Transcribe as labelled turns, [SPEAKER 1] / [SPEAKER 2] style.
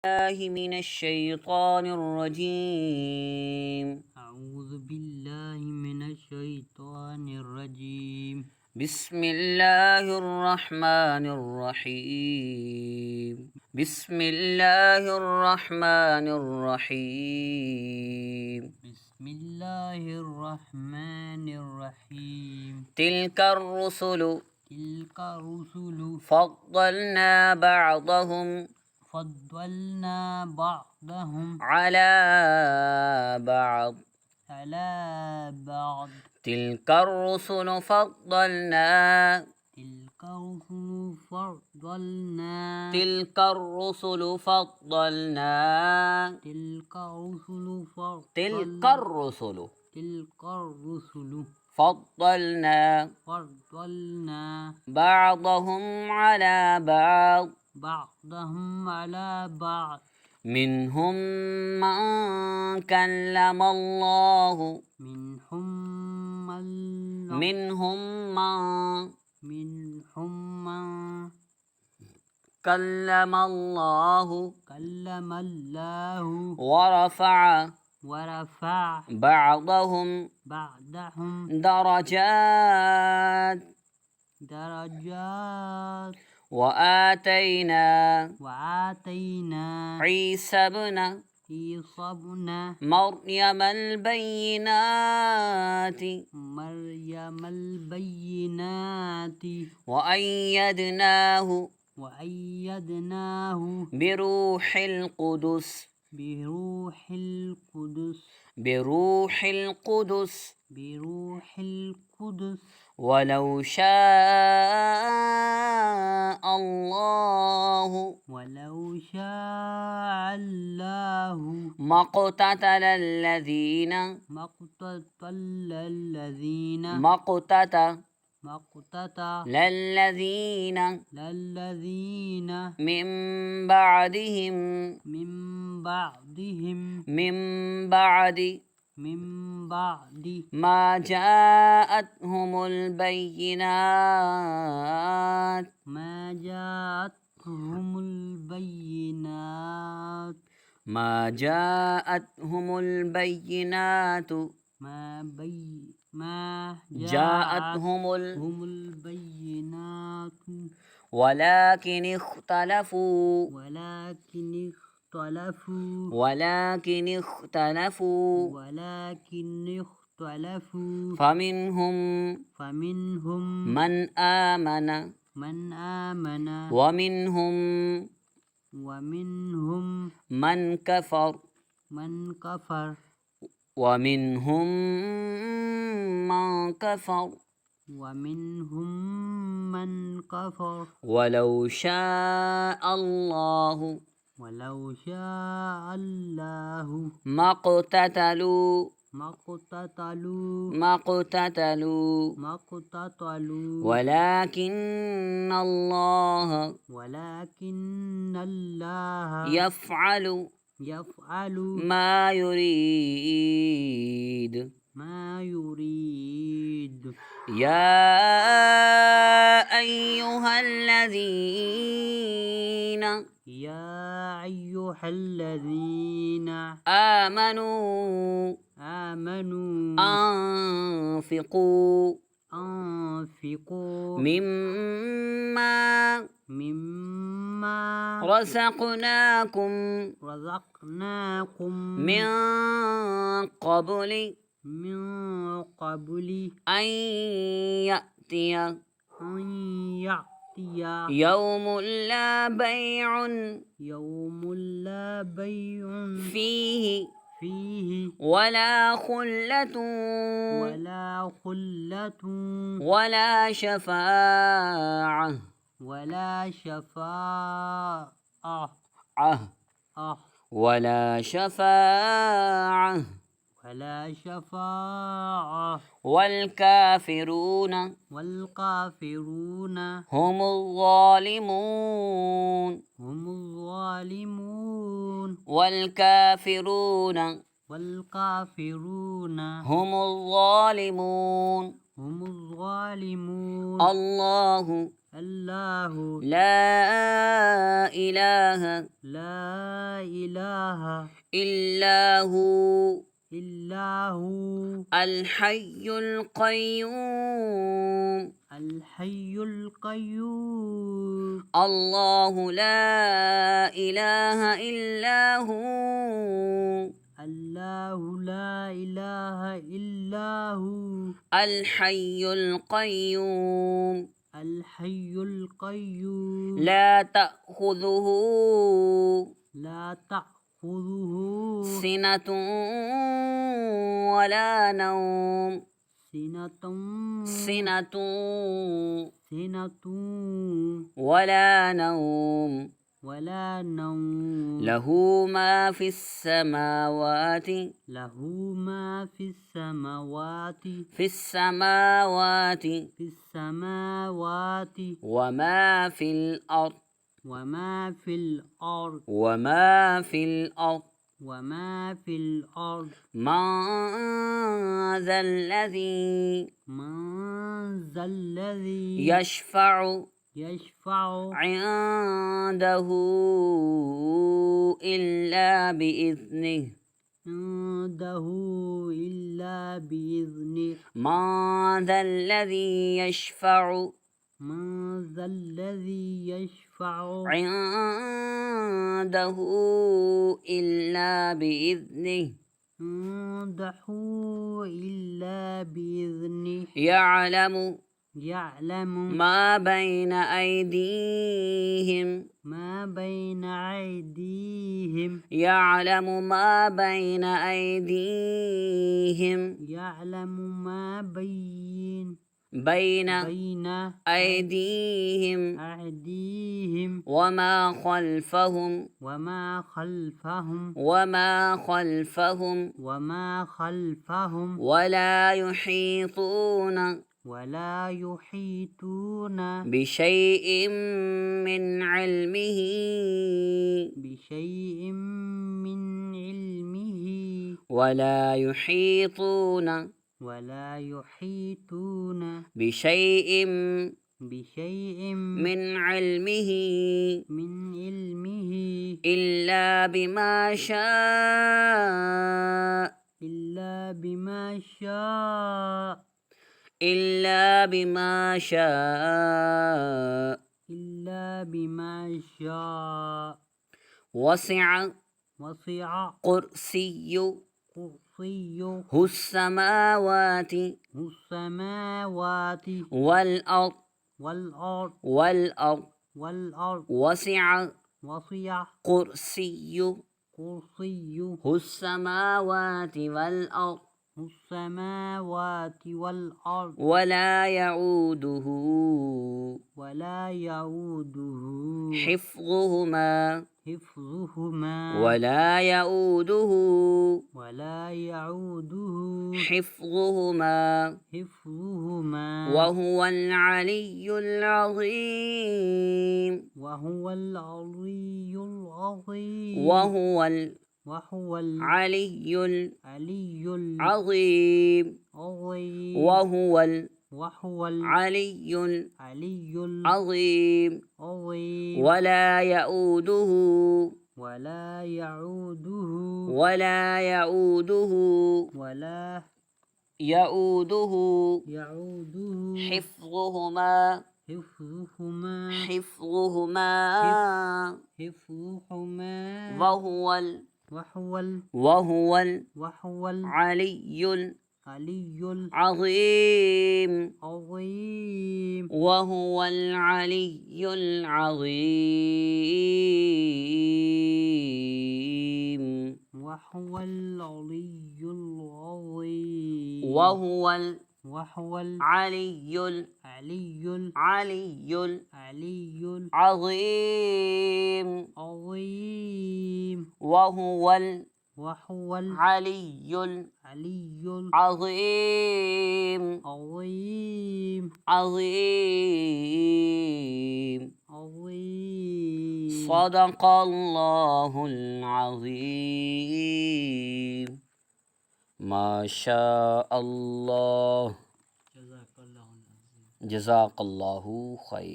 [SPEAKER 1] الله من الشيطان الرجيم.
[SPEAKER 2] أعوذ بالله من الشيطان الرجيم.
[SPEAKER 1] بسم الله الرحمن الرحيم. بسم الله الرحمن الرحيم.
[SPEAKER 2] بسم الله الرحمن الرحيم.
[SPEAKER 1] تلك الرسل فضلنا بعضهم على بعض. تلك الرسل فضلنا تلك الرسل فضلنا بعضهم على بعض. منهم من كلم الله منهم من كلم الله ورفع بعضهم درجات. وآتينا عيسى ابن مريم البينات وأيدناه بروح القدس ولو شاء الله ما اقتتل الذين من بعدهم من بعد ما جاءتهم البينات ولكن اختلفوا فمنهم من آمن ومنهم من كفر ولو شاء الله ما اقتتلوا ولكن الله يفعل ما يريد. يا أيها الذين آمنوا أنفقوا مما رزقناكم من قبل أن يأتي يوم لا بيع فيه ولا خلة ولا شفاعة والكافرون هم الظالمون. والكافرون
[SPEAKER 2] والكافرون
[SPEAKER 1] هم الظالمون.
[SPEAKER 2] هم الظالمون.
[SPEAKER 1] الله
[SPEAKER 2] الله
[SPEAKER 1] لا إله
[SPEAKER 2] لا إله
[SPEAKER 1] إلا هو
[SPEAKER 2] إلا هو
[SPEAKER 1] الحي القيوم.
[SPEAKER 2] الحي القيوم.
[SPEAKER 1] الله لا إله إلا هو
[SPEAKER 2] الله لا إله إلا هو
[SPEAKER 1] الحي القيوم.
[SPEAKER 2] الحي القيوم.
[SPEAKER 1] لا تأخذه
[SPEAKER 2] لا تأخذه
[SPEAKER 1] سنة ولا نوم.
[SPEAKER 2] سنة
[SPEAKER 1] سنة
[SPEAKER 2] سنة
[SPEAKER 1] ولا نوم.
[SPEAKER 2] ولا نوم.
[SPEAKER 1] له ما في السماوات
[SPEAKER 2] له ما في السماوات
[SPEAKER 1] في السماوات
[SPEAKER 2] في السماوات
[SPEAKER 1] وما في الأرض
[SPEAKER 2] وما في الأرض
[SPEAKER 1] وما في الأرض.
[SPEAKER 2] وما في الأرض.
[SPEAKER 1] من ذا الذي
[SPEAKER 2] من ذا الذي
[SPEAKER 1] يشفع
[SPEAKER 2] يشفع
[SPEAKER 1] عنده إلا بإذنه.
[SPEAKER 2] عنده إلا بإذنه.
[SPEAKER 1] من ذا الذي يشفع
[SPEAKER 2] من ذا الذي يشفع
[SPEAKER 1] عنده إلا بإذنه.
[SPEAKER 2] عنده إلا بإذنه.
[SPEAKER 1] يعلم
[SPEAKER 2] يعلم
[SPEAKER 1] ما بين أيديهم
[SPEAKER 2] ما بين أيديهم.
[SPEAKER 1] يعلم ما بين أيديهم
[SPEAKER 2] يعلم ما بين
[SPEAKER 1] بين أيديهم
[SPEAKER 2] أيديهم
[SPEAKER 1] وما خلفهم
[SPEAKER 2] وما خلفهم
[SPEAKER 1] وما خلفهم
[SPEAKER 2] وما خلفهم.
[SPEAKER 1] ولا يحيطون
[SPEAKER 2] ولا يحيطون
[SPEAKER 1] بشيء من علمه
[SPEAKER 2] بشيء من علمه.
[SPEAKER 1] ولا يحيطون
[SPEAKER 2] ولا يحيطون
[SPEAKER 1] بشيء
[SPEAKER 2] بشيء
[SPEAKER 1] من علمه
[SPEAKER 2] من علمه
[SPEAKER 1] إلا بما شاء
[SPEAKER 2] إلا بما شاء
[SPEAKER 1] إلا بما شاء
[SPEAKER 2] إلا بما شاء.
[SPEAKER 1] وسع
[SPEAKER 2] وسع
[SPEAKER 1] كرسيه
[SPEAKER 2] كرسيه
[SPEAKER 1] السماوات
[SPEAKER 2] السماوات
[SPEAKER 1] والأرض
[SPEAKER 2] والأرض
[SPEAKER 1] وسع
[SPEAKER 2] وسع
[SPEAKER 1] كرسيه
[SPEAKER 2] كرسيه
[SPEAKER 1] السماوات والأرض
[SPEAKER 2] السماوات والأرض
[SPEAKER 1] ولا يعوده
[SPEAKER 2] ولا يؤوده
[SPEAKER 1] حفظهما
[SPEAKER 2] حفظهما.
[SPEAKER 1] ولا يعوده
[SPEAKER 2] ولا يؤوده
[SPEAKER 1] حفظهما
[SPEAKER 2] حفظهما.
[SPEAKER 1] وهو العلي العظيم.
[SPEAKER 2] وهو العلي العظيم.
[SPEAKER 1] وهو
[SPEAKER 2] وهو
[SPEAKER 1] العلي
[SPEAKER 2] العلي
[SPEAKER 1] العظيم.
[SPEAKER 2] العظيم.
[SPEAKER 1] وهو
[SPEAKER 2] وهو
[SPEAKER 1] العلي
[SPEAKER 2] العلي
[SPEAKER 1] العظيم.
[SPEAKER 2] العظيم.
[SPEAKER 1] ولا يؤوده
[SPEAKER 2] ولا يعوده
[SPEAKER 1] ولا يؤوده
[SPEAKER 2] ولا
[SPEAKER 1] يؤوده
[SPEAKER 2] يعوده
[SPEAKER 1] حفظهما
[SPEAKER 2] حفظهما.
[SPEAKER 1] حفظهما
[SPEAKER 2] حفظهما.
[SPEAKER 1] وهو
[SPEAKER 2] وهو
[SPEAKER 1] العلي
[SPEAKER 2] العلي
[SPEAKER 1] العظيم.
[SPEAKER 2] العظيم.
[SPEAKER 1] وهو العلي العظيم.
[SPEAKER 2] وهو العلي العظيم.
[SPEAKER 1] وهو
[SPEAKER 2] وهو
[SPEAKER 1] العلي
[SPEAKER 2] العلي
[SPEAKER 1] العلي
[SPEAKER 2] العلي
[SPEAKER 1] العظيم.
[SPEAKER 2] العظيم.
[SPEAKER 1] وهو
[SPEAKER 2] وهو
[SPEAKER 1] العلي
[SPEAKER 2] العلي
[SPEAKER 1] العظيم.
[SPEAKER 2] العظيم.
[SPEAKER 1] عظيم.
[SPEAKER 2] عظيم.
[SPEAKER 1] صدق الله العظيم. ما شاء الله.
[SPEAKER 2] جزاك الله العظيم.
[SPEAKER 1] جزاك الله خير.